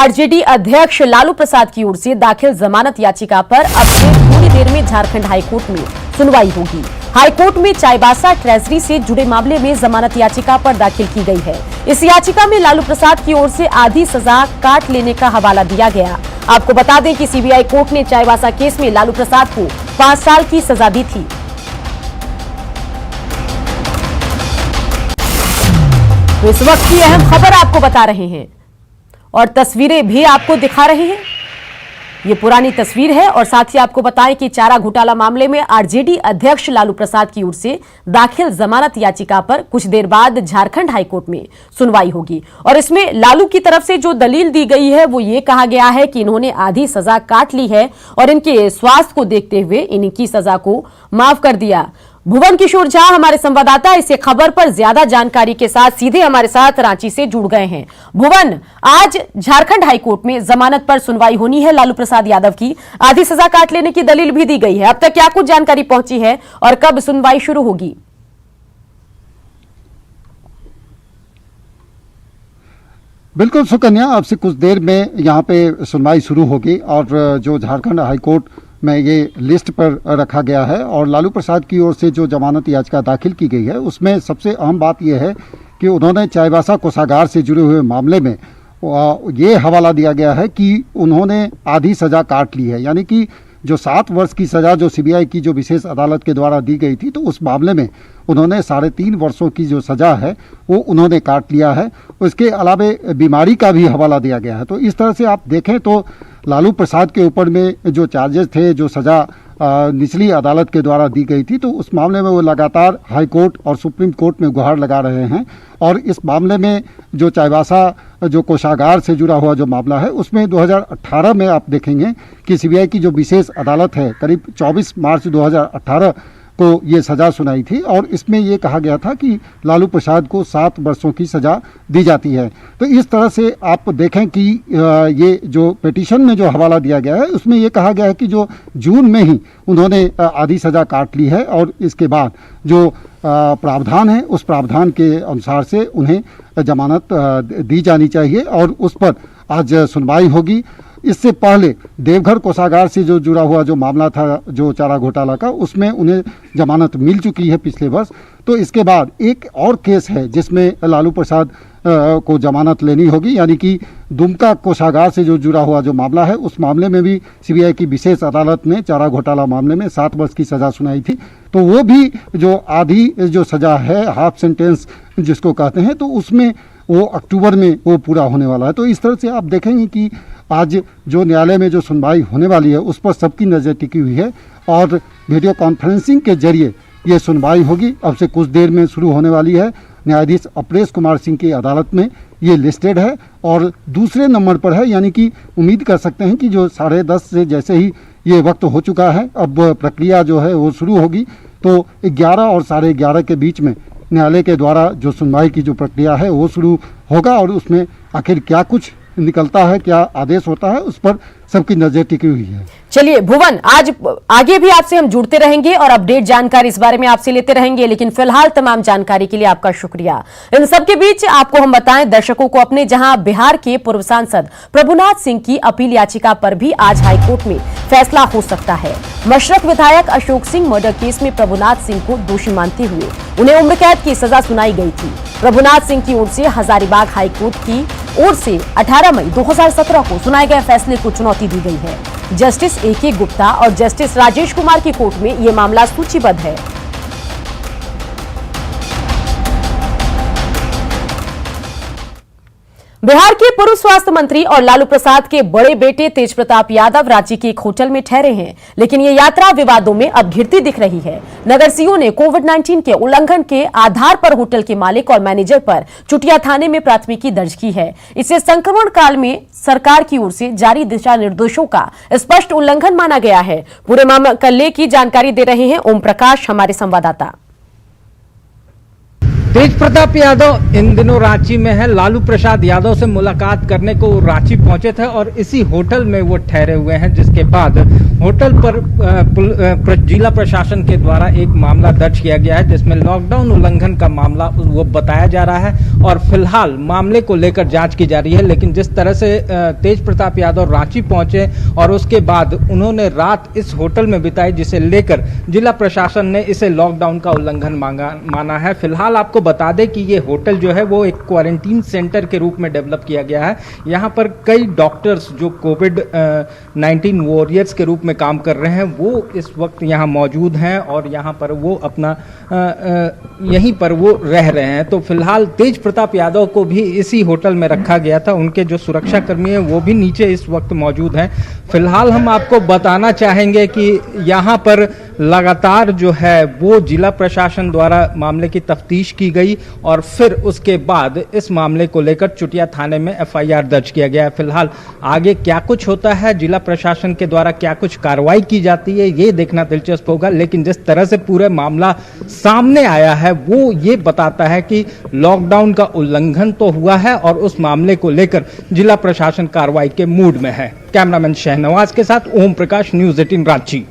RJD अध्यक्ष लालू प्रसाद की ओर से दाखिल जमानत याचिका पर अब से थोड़ी देर में झारखंड हाईकोर्ट में सुनवाई होगी। हाईकोर्ट में चाईबासा ट्रेजरी से जुड़े मामले में जमानत याचिका पर दाखिल की गई है। इस याचिका में लालू प्रसाद की ओर से आधी सजा काट लेने का हवाला दिया गया। आपको बता दें कि सीबीआई कोर्ट ने चाईबासा केस में लालू प्रसाद को 5 साल की सजा दी थी। तो इस वक्त की अहम खबर आपको बता रहे हैं और तस्वीरें भी आपको दिखा रहे हैं। ये पुरानी तस्वीर है और साथ ही आपको बताएं कि चारा घोटाला मामले में आरजेडी अध्यक्ष लालू प्रसाद की ओर से दाखिल जमानत याचिका पर कुछ देर बाद झारखंड हाईकोर्ट में सुनवाई होगी और इसमें लालू की तरफ से जो दलील दी गई है वो ये कहा गया है कि इन्होंने आधी सजा काट ली है और इनके स्वास्थ्य को देखते हुए इनकी सजा को माफ कर दिया। भुवन किशोर झा हमारे संवाददाता इस खबर पर ज्यादा जानकारी के साथ सीधे हमारे साथ रांची से जुड़ गए हैं। भुवन, आज झारखंड हाईकोर्ट में जमानत पर सुनवाई होनी है। लालू प्रसाद यादव की आधी सजा काट लेने की दलील भी दी गई है। अब तक क्या कुछ जानकारी पहुंची है और कब सुनवाई शुरू होगी? बिल्कुल सुकन्या, अब से कुछ देर में यहाँ पे सुनवाई शुरू होगी और जो झारखंड हाईकोर्ट में ये लिस्ट पर रखा गया है और लालू प्रसाद की ओर से जो जमानत याचिका दाखिल की गई है उसमें सबसे अहम बात यह है कि उन्होंने चाईबासा कोषागार से जुड़े हुए मामले में ये हवाला दिया गया है कि उन्होंने आधी सज़ा काट ली है, यानी कि जो 7 वर्ष की सज़ा जो सीबीआई की जो विशेष अदालत के द्वारा दी गई थी तो उस मामले में उन्होंने 3.5 वर्षों की जो सज़ा है वो उन्होंने काट लिया है। उसके अलावा बीमारी का भी हवाला दिया गया है। तो इस तरह से आप देखें तो लालू प्रसाद के ऊपर में जो चार्जेस थे, जो सज़ा निचली अदालत के द्वारा दी गई थी, तो उस मामले में वो लगातार हाई कोर्ट और सुप्रीम कोर्ट में गुहार लगा रहे हैं और इस मामले में जो चाईबासा जो कोषागार से जुड़ा हुआ जो मामला है उसमें 2018 में आप देखेंगे कि सीबीआई की जो विशेष अदालत है करीब 24 मार्च 2018 को ये सज़ा सुनाई थी और इसमें ये कहा गया था कि लालू प्रसाद को 7 वर्षों की सज़ा दी जाती है। तो इस तरह से आप देखें कि ये जो पिटीशन में जो हवाला दिया गया है उसमें ये कहा गया है कि जो जून में ही उन्होंने आधी सज़ा काट ली है और इसके बाद जो प्रावधान है उस प्रावधान के अनुसार से उन्हें जमानत दी जानी चाहिए और उस पर आज सुनवाई होगी। इससे पहले देवघर कोषागार से जो जुड़ा हुआ जो मामला था जो चारा घोटाला का, उसमें उन्हें जमानत मिल चुकी है पिछले वर्ष। तो इसके बाद एक और केस है जिसमें लालू प्रसाद को जमानत लेनी होगी, यानी कि दुमका कोषागार से जो जुड़ा हुआ जो मामला है उस मामले में भी सीबीआई की विशेष अदालत ने चारा घोटाला मामले में 7 वर्ष की सज़ा सुनाई थी। तो वो भी जो आधी जो सज़ा है, हाफ सेंटेंस जिसको कहते हैं, तो उसमें वो अक्टूबर में वो पूरा होने वाला है। तो इस तरह से आप देखेंगे कि आज जो न्यायालय में जो सुनवाई होने वाली है उस पर सबकी नज़र टिकी हुई है और वीडियो कॉन्फ्रेंसिंग के जरिए ये सुनवाई होगी। अब से कुछ देर में शुरू होने वाली है। न्यायाधीश अपरेश कुमार सिंह की अदालत में ये लिस्टेड है और दूसरे नंबर पर है, यानी कि उम्मीद कर सकते हैं कि जो 10:30 से जैसे ही ये वक्त हो चुका है अब प्रक्रिया जो है वो शुरू होगी। तो 11 और 11:30 के बीच में न्यायालय के द्वारा जो सुनवाई की जो प्रक्रिया है वो शुरू होगा और उसमें आखिर क्या कुछ निकलता है, क्या आदेश होता है, उस पर सबकी नजर टिकी हुई है। चलिए भुवन, आज आगे भी आपसे हम जुड़ते रहेंगे और अपडेट जानकारी इस बारे में आपसे लेते रहेंगे, लेकिन फिलहाल तमाम जानकारी के लिए आपका शुक्रिया। इन सबके बीच आपको हम बताएं दर्शकों को अपने, जहां बिहार के पूर्व सांसद प्रभुनाथ सिंह की अपील याचिका पर भी आज हाईकोर्ट में फैसला हो सकता है। मशरक विधायक अशोक सिंह मर्डर केस में प्रभुनाथ सिंह को दोषी मानते हुए उन्हें उम्र कैद की सजा सुनाई गई थी। प्रभुनाथ सिंह की ओर से हजारीबाग हाईकोर्ट की ओर से 18 मई 2017 को सुनाए गए फैसले को चुनौती दी गई है। Justice A.K. गुप्ता और जस्टिस राजेश कुमार की कोर्ट में यह मामला सूचीबद्ध है। बिहार के पूर्व स्वास्थ्य मंत्री और लालू प्रसाद के बड़े बेटे तेज प्रताप यादव रांची के एक होटल में ठहरे हैं, लेकिन ये यात्रा विवादों में अब घिरती दिख रही है। नगरसियों ने कोविड-19 के उल्लंघन के आधार पर होटल के मालिक और मैनेजर पर चुटिया थाने में प्राथमिकी दर्ज की है। इसे संक्रमण काल में सरकार की ओर से जारी दिशा निर्देशों का स्पष्ट उल्लंघन माना गया है। पूरे मामले की जानकारी दे रहे हैं ओम प्रकाश, हमारे संवाददाता। तेज प्रताप यादव इन दिनों रांची में है। लालू प्रसाद यादव से मुलाकात करने को रांची पहुंचे थे और इसी होटल में वो ठहरे हुए हैं, जिसके बाद होटल पर जिला प्रशासन के द्वारा एक मामला दर्ज किया गया है जिसमें लॉकडाउन उल्लंघन का मामला वो बताया जा रहा है और फिलहाल मामले को लेकर जांच की जा रही है। लेकिन जिस तरह से तेज प्रताप यादव रांची पहुंचे और उसके बाद उन्होंने रात इस होटल में बिताई, जिसे लेकर जिला प्रशासन ने इसे लॉकडाउन का उल्लंघन माना है। फिलहाल आपको बता दें कि ये होटल जो है वो एक क्वारंटीन सेंटर के रूप में डेवलप किया गया है। यहाँ पर कई डॉक्टर्स जो कोविड-19 वॉरियर्स के रूप में काम कर रहे हैं वो इस वक्त यहाँ मौजूद हैं और यहाँ पर वो अपना यहीं पर वो रह रहे हैं। तो फिलहाल तेज प्रताप यादव को भी इसी होटल में रखा गया था। उनके जो सुरक्षा कर्मी हैं वो भी नीचे इस वक्त मौजूद हैं। फिलहाल हम आपको बताना चाहेंगे कि यहाँ पर लगातार जो है वो जिला प्रशासन द्वारा मामले की तफ्तीश की गई और फिर उसके बाद इस मामले को लेकर चुटिया थाने में एफआईआर दर्ज किया गया है। फिलहाल आगे क्या कुछ होता है, जिला प्रशासन के द्वारा क्या कुछ कार्रवाई की जाती है, ये देखना दिलचस्प होगा। लेकिन जिस तरह से पूरे मामला सामने आया है वो ये बताता है कि लॉकडाउन का उल्लंघन तो हुआ है और उस मामले को लेकर जिला प्रशासन कार्रवाई के मूड में है। कैमरामैन शहनवाज के साथ ओम प्रकाश, न्यूज़ 18 रांची।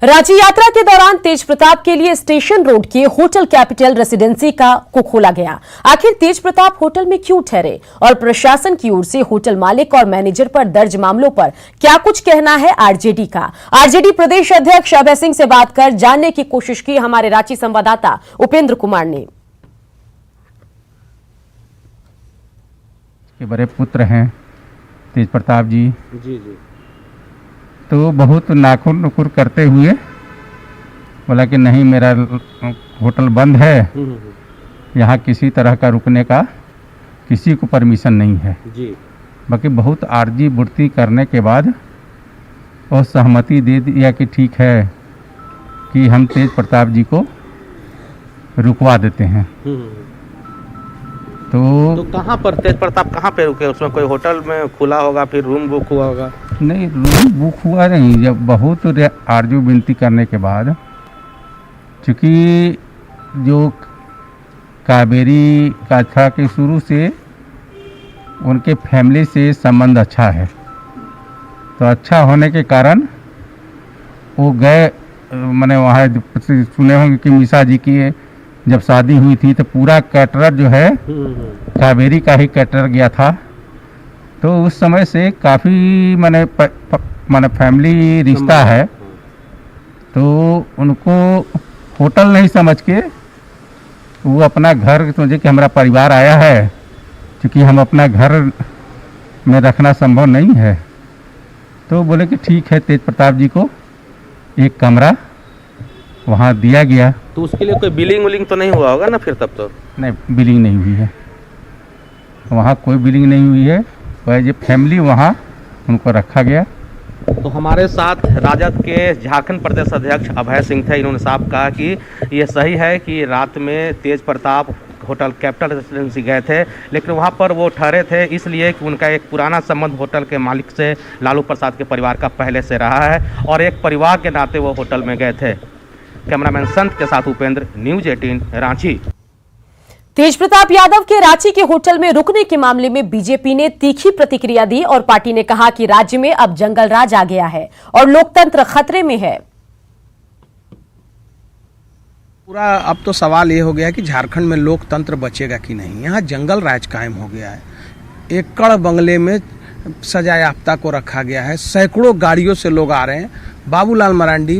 रांची यात्रा के दौरान तेज प्रताप के लिए स्टेशन रोड के होटल कैपिटल रेसिडेंसी को खोला गया। आखिर तेज प्रताप होटल में क्यों ठहरे और प्रशासन की ओर से होटल मालिक और मैनेजर पर दर्ज मामलों पर क्या कुछ कहना है आरजेडी का। आरजेडी प्रदेश अध्यक्ष अभय सिंह से बात कर जानने की कोशिश की हमारे रांची संवाददाता उपेंद्र कुमार ने। के बड़े पुत्र हैं तेज प्रताप जी जी तो बहुत नाखुर नुकुर करते हुए बोला कि नहीं, मेरा होटल बंद है, यहाँ किसी तरह का रुकने का किसी को परमिशन नहीं है जी। बाकी बहुत आर्जी बुर्ती करने के बाद और सहमति दे दिया कि ठीक है कि हम तेज प्रताप जी को रुकवा देते हैं। तो कहाँ पर तेज प्रताप कहाँ पे रुके? उसमें कोई होटल में खुला होगा, फिर रूम बुक हुआ होगा? नहीं, रूम बुक हुआ नहीं। जब बहुत आरजू विनती करने के बाद, चूँकि जो कावेरी का था कि शुरू से उनके फैमिली से संबंध अच्छा है, तो अच्छा होने के कारण वो गए। मैंने वहाँ सुने होंगे कि मीसा जी की जब शादी हुई थी तो पूरा कैटरर जो है कावेरी का ही कैटरर गया था। तो उस समय से काफ़ी माने फैमिली रिश्ता है, तो उनको होटल नहीं समझ के वो अपना घर समझे कि हमारा परिवार आया है, क्योंकि हम अपना घर में रखना संभव नहीं है। तो बोले कि ठीक है, तेज प्रताप जी को एक कमरा वहाँ दिया गया। तो उसके लिए कोई बिलिंग विलिंग तो नहीं हुआ होगा ना फिर? तब तो नहीं, बिलिंग नहीं हुई है, वहाँ कोई बिलिंग नहीं हुई है। वह जो फैमिली वहाँ उनको रखा गया। तो हमारे साथ राजद के झारखंड प्रदेश अध्यक्ष अभय सिंह थे। इन्होंने साफ कहा कि ये सही है कि रात में तेज प्रताप होटल कैपिटल रेसिडेंसी गए थे, लेकिन वहाँ पर वो ठहरे थे इसलिए कि उनका एक पुराना संबंध होटल के मालिक से, लालू प्रसाद के परिवार का पहले से रहा है और एक परिवार के नाते वो होटल में गए थे। कैमरामैन संत के साथ उपेंद्र, न्यूज़ 18 रांची। तेज प्रताप यादव के रांची के होटल में रुकने के मामले में बीजेपी ने तीखी प्रतिक्रिया दी और पार्टी ने कहा कि राज्य में अब जंगल राज आ गया है और लोकतंत्र खतरे में है। पूरा अब तो सवाल ये हो गया कि झारखंड में लोकतंत्र बचेगा कि नहीं। यहाँ जंगल राज कायम हो गया है। एकड़ बंगले में सजायाफ्ता को रखा गया है, सैकड़ों गाड़ियों से लोग आ रहे हैं। बाबूलाल मरांडी,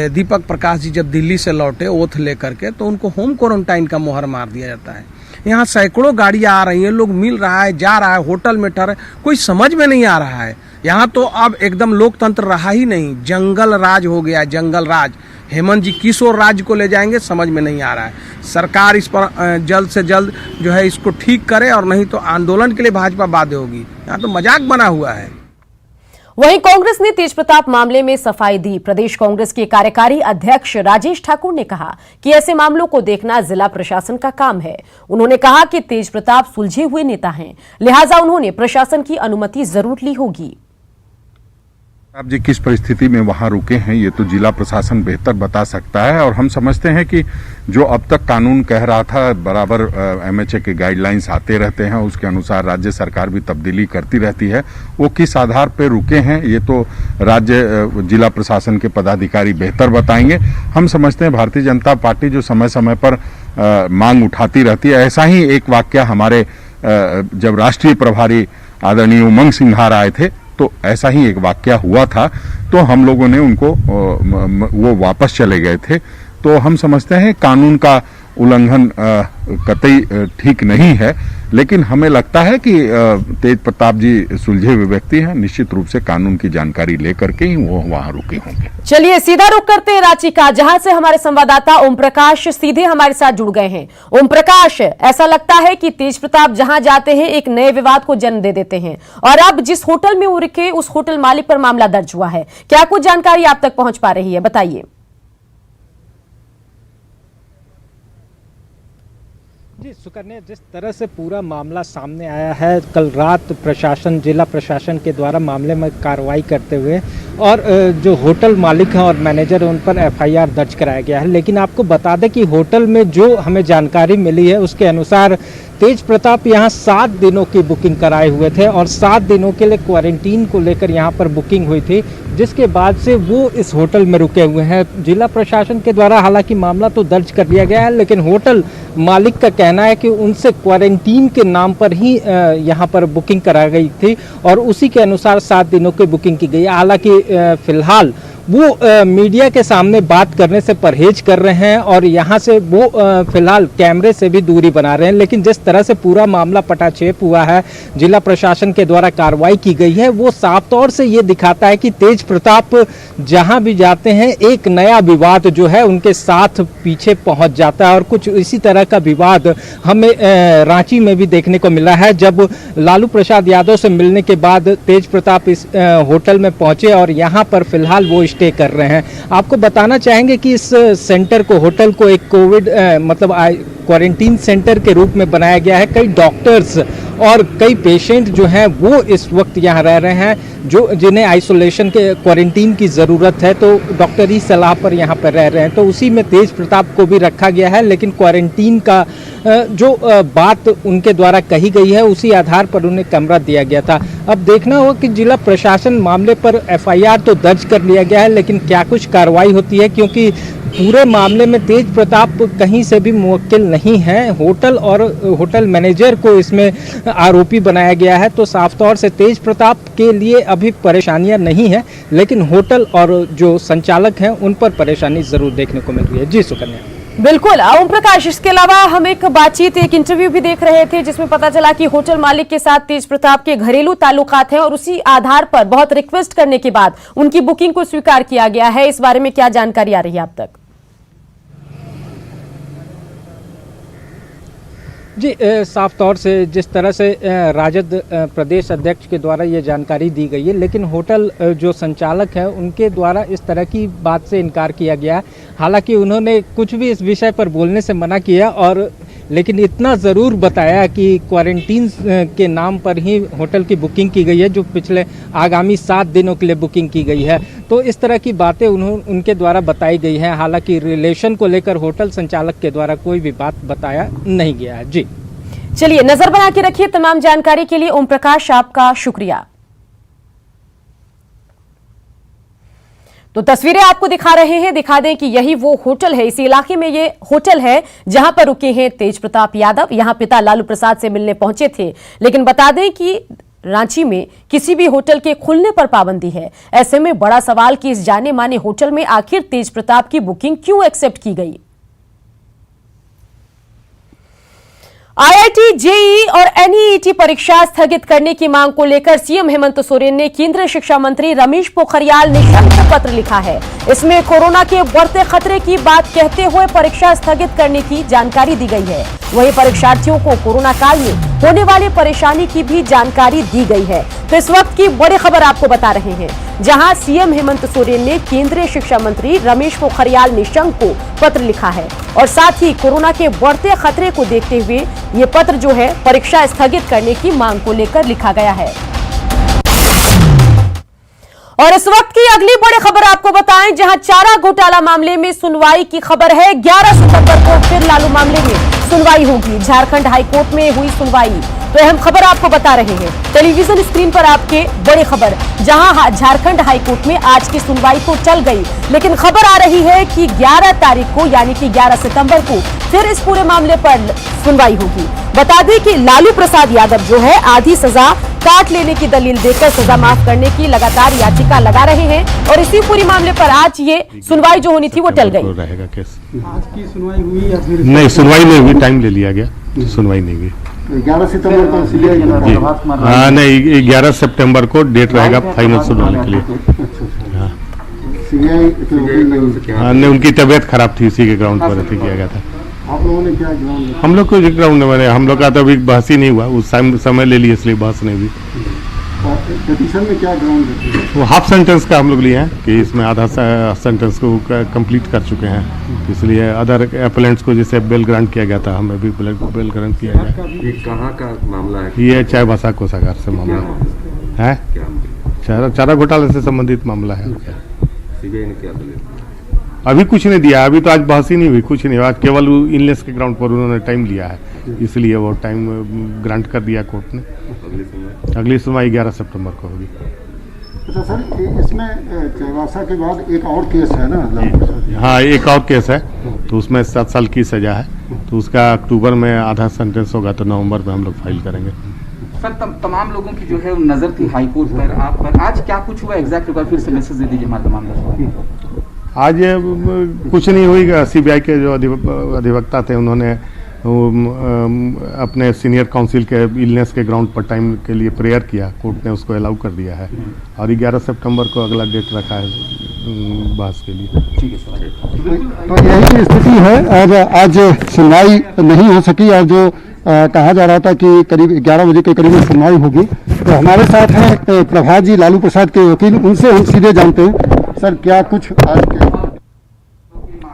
दीपक प्रकाश जी जब दिल्ली से लौटे ओथ लेकर के, तो उनको होम क्वारंटाइन का मोहर मार दिया जाता है। यहाँ सैकड़ों गाड़ियाँ आ रही हैं, लोग मिल रहा है, जा रहा है, होटल में ठहरे, कोई समझ में नहीं आ रहा है। यहाँ तो अब एकदम लोकतंत्र रहा ही नहीं, जंगल राज हो गया, जंगल राज। हेमंत जी किस ओर राज्य को ले जाएंगे समझ में नहीं आ रहा है। सरकार इस पर जल्द से जल्द जो है इसको ठीक करे और नहीं तो आंदोलन के लिए भाजपा बाध्य होगी। यहाँ तो मजाक बना हुआ है। वहीं कांग्रेस ने तेज प्रताप मामले में सफाई दी। प्रदेश कांग्रेस के कार्यकारी अध्यक्ष राजेश ठाकुर ने कहा कि ऐसे मामलों को देखना जिला प्रशासन का काम है। उन्होंने कहा कि तेज प्रताप सुलझे हुए नेता हैं, लिहाजा उन्होंने प्रशासन की अनुमति जरूर ली होगी। आप जी किस परिस्थिति में वहां रुके हैं ये तो जिला प्रशासन बेहतर बता सकता है, और हम समझते हैं कि जो अब तक कानून कह रहा था बराबर एमएचए के गाइडलाइंस आते रहते हैं, उसके अनुसार राज्य सरकार भी तब्दीली करती रहती है। वो किस आधार पर रुके हैं ये तो राज्य जिला प्रशासन के पदाधिकारी बेहतर बताएंगे। हम समझते हैं भारतीय जनता पार्टी जो समय समय पर मांग उठाती रहती है, ऐसा ही एक वाकया हमारे जब राष्ट्रीय प्रभारी आदरणीय उमंग सिंघार आए थे तो ऐसा ही एक वाकया हुआ था, तो हम लोगों ने उनको वो वापस चले गए थे। तो हम समझते हैं कानून का उल्लंघन कतई ठीक नहीं है, लेकिन हमें लगता है कि तेज प्रताप जी सुलझे हुए व्यक्ति हैं, निश्चित रूप से कानून की जानकारी लेकर के ही वो वहां रुके होंगे। चलिए सीधा रुख करते हैं रांची का, जहां से हमारे संवाददाता ओम प्रकाश सीधे हमारे साथ जुड़ गए हैं। ओम प्रकाश, ऐसा लगता है कि तेज प्रताप जहां जाते हैं एक नए विवाद को जन्म दे देते हैं, और अब जिस होटल में वो रुके उस होटल मालिक पर मामला दर्ज हुआ है। क्या कुछ जानकारी आप तक पहुंच पा रही है, बताइए। जी सुकन्या, जिस तरह से पूरा मामला सामने आया है, कल रात प्रशासन, जिला प्रशासन के द्वारा मामले में कार्रवाई करते हुए और जो होटल मालिक हैं और मैनेजर हैं उन पर एफआईआर दर्ज कराया गया है। लेकिन आपको बता दें कि होटल में जो हमें जानकारी मिली है उसके अनुसार तेज प्रताप यहाँ 7 दिनों की बुकिंग कराए हुए थे और 7 दिनों के लिए क्वारंटीन को लेकर यहाँ पर बुकिंग हुई थी, जिसके बाद से वो इस होटल में रुके हुए हैं। जिला प्रशासन के द्वारा हालांकि मामला तो दर्ज कर लिया गया है, लेकिन होटल मालिक का कहना है कि उनसे क्वारंटीन के नाम पर ही यहाँ पर बुकिंग करा गई थी और उसी के अनुसार 7 दिनों की बुकिंग की गई है। हालांकि फिलहाल वो मीडिया के सामने बात करने से परहेज कर रहे हैं और यहाँ से वो फिलहाल कैमरे से भी दूरी बना रहे हैं। लेकिन जिस तरह से पूरा मामला पटाक्षेप हुआ है, जिला प्रशासन के द्वारा कार्रवाई की गई है, वो साफ तौर से ये दिखाता है कि तेज प्रताप जहाँ भी जाते हैं एक नया विवाद जो है उनके साथ पीछे पहुँच जाता है। और कुछ इसी तरह का विवाद हमें रांची में भी देखने को मिला है, जब लालू प्रसाद यादव से मिलने के बाद तेज प्रताप इस होटल में पहुंचे और यहाँ पर फिलहाल वो स्टे कर रहे हैं। आपको बताना चाहेंगे कि इस सेंटर को, होटल को एक कोविड मतलब क्वारंटीन सेंटर के रूप में बनाया गया है। कई डॉक्टर्स और कई पेशेंट जो हैं वो इस वक्त यहाँ रह रहे हैं, जो जिन्हें आइसोलेशन के क्वारंटीन की ज़रूरत है, तो डॉक्टरी सलाह पर यहाँ पर रह रहे हैं। तो उसी में तेज प्रताप को भी रखा गया है, लेकिन क्वारंटीन का जो बात उनके द्वारा कही गई है उसी आधार पर उन्हें कमरा दिया गया था। अब देखना होगा कि जिला प्रशासन मामले पर एफआईआर तो दर्ज कर लिया गया है, लेकिन क्या कुछ कार्रवाई होती है, क्योंकि पूरे मामले में तेज प्रताप कहीं से भी मुवक्किल नहीं है। होटल और होटल मैनेजर को इसमें आरोपी बनाया गया है। तो साफ तौर से तेज प्रताप के लिए अभी परेशानियां नहीं है, लेकिन होटल और जो संचालक हैं उन पर परेशानी जरूर देखने को मिल रही है। जी सुकन्या। बिल्कुल ओम प्रकाश, इसके अलावा हम एक बातचीत, एक इंटरव्यू भी देख रहे थे जिसमें पता चला कि होटल मालिक के साथ तेज प्रताप के घरेलू ताल्लुकात हैं और उसी आधार पर बहुत रिक्वेस्ट करने के बाद उनकी बुकिंग को स्वीकार किया गया है। इस बारे में क्या जानकारी आ रही है आप तक? जी साफ तौर से जिस तरह से राजद प्रदेश अध्यक्ष के द्वारा ये जानकारी दी गई है, लेकिन होटल जो संचालक है उनके द्वारा इस तरह की बात से इनकार किया गया है। हालांकि उन्होंने कुछ भी इस विषय पर बोलने से मना किया, और लेकिन इतना ज़रूर बताया कि क्वारंटीन के नाम पर ही होटल की बुकिंग की गई है, जो पिछले आगामी 7 दिनों के लिए बुकिंग की गई है। तो इस तरह की बातें उनके द्वारा बताई गई हैं। हालांकि रिलेशन को लेकर होटल संचालक के द्वारा कोई भी बात बताया नहीं गया है। जी चलिए, नजर बना के रखिए। तमाम जानकारी के लिए ओम प्रकाश आपका शुक्रिया। तो तस्वीरें आपको दिखा रहे हैं, दिखा दें कि यही वो होटल है, इसी इलाके में ये होटल है जहां पर रुके हैं तेज प्रताप यादव। यहां पिता लालू प्रसाद से मिलने पहुंचे थे, लेकिन बता दें कि रांची में किसी भी होटल के खुलने पर पाबंदी है। ऐसे में बड़ा सवाल कि इस जाने माने होटल में आखिर तेज प्रताप की बुकिंग क्यों एक्सेप्ट की गई। आईआईटी, जेईई और एनईईटी परीक्षा स्थगित करने की मांग को लेकर सीएम हेमंत सोरेन ने केंद्रीय शिक्षा मंत्री रमेश पोखरियाल निशंक को पत्र लिखा है। इसमें कोरोना के बढ़ते खतरे की बात कहते हुए परीक्षा स्थगित करने की जानकारी दी गई है। वहीं परीक्षार्थियों को कोरोना काल में होने वाली परेशानी की भी जानकारी दी गई है। तो इस वक्त की बड़ी खबर आपको बता रहे हैं, जहां सीएम हेमंत सोरेन ने केंद्रीय शिक्षा मंत्री रमेश पोखरियाल निशंक को पत्र लिखा है और साथ ही कोरोना के बढ़ते खतरे को देखते हुए ये पत्र जो है परीक्षा स्थगित करने की मांग को लेकर लिखा गया है। और इस वक्त की अगली बड़ी खबर आपको बताएं, जहां चारा घोटाला मामले में सुनवाई की खबर है। 11 सितंबर को फिर लालू मामले में सुनवाई होगी। झारखंड हाईकोर्ट में हुई सुनवाई, तो अहम खबर आपको बता रहे हैं। टेलीविजन स्क्रीन पर आपके बड़ी खबर, जहां झारखंड हाईकोर्ट में आज की सुनवाई तो चल गई, लेकिन खबर आ रही है कि 11 तारीख को यानी कि 11 सितंबर को फिर इस पूरे मामले पर सुनवाई होगी। बता दें कि लालू प्रसाद यादव जो है आधी सजा काट लेने की दलील देकर सजा माफ करने की लगातार याचिका लगा रहे हैं, और इसी पूरी मामले पर आज ये सुनवाई जो होनी थी वो टल गई। रहेगा केस आज की सुनवाई हुई या फिर नहीं? सुनवाई नहीं हुई, टाइम ले लिया गया, सुनवाई नहीं हुई। 11 सितंबर को सीबीआई नहीं, 11 सितंबर को डेट रहेगा फाइनल सुनवाई के लिए। हाँ नहीं, उनकी तबीयत खराब थी, इसी के ग्राउंड पर किया गया था। आप लोगों ने क्या ग्राउंड? हम लोग को ग्राउंड में हम लोग का तो अभी बहस ही नहीं हुआ, उस समय ले लिए इसलिए बहस नहीं हुई। पिटीशन में क्या ग्राउंड है? वो हाफ सेंटेंस का हम लोग लिए हैं कि इसमें आधा सेंटेंस को कंप्लीट कर चुके हैं, इसलिए अदर अपलेंट्स को जैसे बेल ग्रांट किया गया था, हमें भी बेल ग्रांट किया गया। ये कहाँ का मामला है? ये चाईबासा कोषागार से मामला है, चारा घोटाले से संबंधित मामला है। सीबीआई ने क्या दलील? अभी कुछ नहीं दिया, अभी तो आज बहस ही नहीं हुई, कुछ नहीं हुआ, आज केवल इनलेस के ग्राउंड पर उन्होंने टाइम लिया है, इसलिए वो टाइम ग्रांट कर दिया कोर्ट ने। अगली सुनवाई 11 सितंबर को होगी। अच्छा सर, इसमें चाईबासा के बाद एक और केस है ना? हाँ, एक और केस है, तो उसमें 7 साल की सजा है, तो उसका अक्टूबर में आधा सेंटेंस होगा, तो नवंबर में हम लोग फाइल करेंगे। सर तमाम लोगों की जो है नजर थी हाईकोर्ट पर, आप पर आज क्या कुछ हुआ एग्जैक्ट होगा, फिर से मैसेज दे दीजिए हमारे तमाम दर्शकों। आज कुछ नहीं हुई, सीबीआई के जो अधिवक्ता थे उन्होंने अपने सीनियर काउंसिल के इलनेस के ग्राउंड पर टाइम के लिए प्रेयर किया, कोर्ट ने उसको अलाउ कर दिया है, और 11 सितंबर को अगला डेट रखा है बहस के लिए। ठीक है सर। तो यही स्थिति है, और आज सुनवाई नहीं हो सकी, और जो कहा जा रहा था कि करीब 11 बजे के करीब सुनवाई होगी। तो हमारे साथ हैं प्रभात जी, लालू प्रसाद के वकील, उनसे हम सीधे जानते हैं। सर क्या कुछ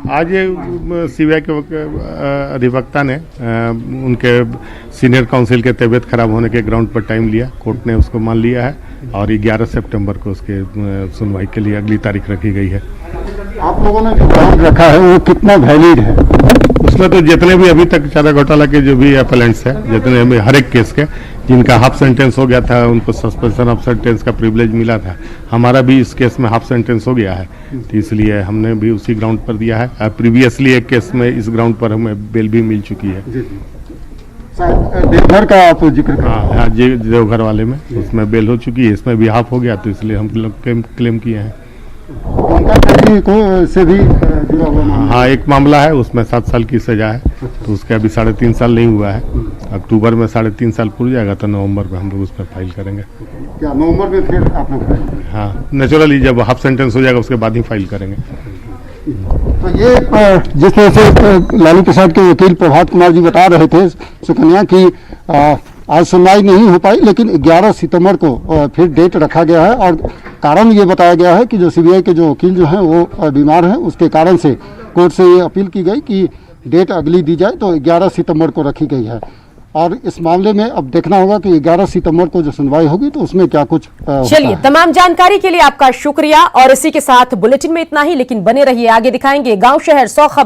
आज सीबीआई के अधिवक्ता ने उनके सीनियर काउंसिल के तबीयत खराब होने के ग्राउंड पर टाइम लिया, कोर्ट ने उसको मान लिया है, और 11 सितंबर को उसके सुनवाई के लिए अगली तारीख रखी गई है। आप लोगों ने जो ग्राउंड रखा है वो कितना वैलिड है? उसमें तो जितने भी अभी तक चारा घोटाला के जो भी अपलेंट्स है, जितने भी हर एक केस के जिनका हाफ सेंटेंस हो गया था, उनको सस्पेंशन ऑफ सेंटेंस का प्रिविलेज मिला था। हमारा भी इस केस में हाफ सेंटेंस हो गया है, तो इसलिए हमने भी उसी ग्राउंड पर दिया है। प्रीवियसली एक केस में इस ग्राउंड पर हमें बेल भी मिल चुकी है। देवघर का आप जिक्र कर? हाँ, देवघर वाले में उसमें बेल हो चुकी है, इसमें भी हाफ हो गया, तो इसलिए हम लोग क्लेम किए हैं। को से भी जुड़ा हुआ? हाँ, एक मामला है, उसमें 7 साल की सजा है, तो उसके अभी 3.5 साल नहीं हुआ है। अक्टूबर में 3.5 साल पूरा जाएगा, तो नवंबर में हम लोग उस पर फाइल करेंगे। क्या नवंबर में फिर आप लोग? हाँ, नेचुरली जब हाफ सेंटेंस हो जाएगा उसके बाद ही फाइल करेंगे। तो ये जिस तरह से लालू प्रसाद के वकील प्रभात कुमार जी बता रहे थे सुकन्या की आज सुनवाई नहीं हो पाई, लेकिन 11 सितंबर को फिर डेट रखा गया है, और कारण ये बताया गया है कि जो सीबीआई के जो वकील जो हैं वो बीमार हैं, उसके कारण से कोर्ट से ये अपील की गई कि डेट अगली दी जाए, तो 11 सितंबर को रखी गई है। और इस मामले में अब देखना होगा कि 11 सितंबर को जो सुनवाई होगी तो उसमें क्या कुछ चलिए, तमाम जानकारी के लिए आपका शुक्रिया, और इसी के साथ बुलेटिन में इतना ही, लेकिन बने रहिए, आगे दिखाएंगे गांव शहर 100 खबर।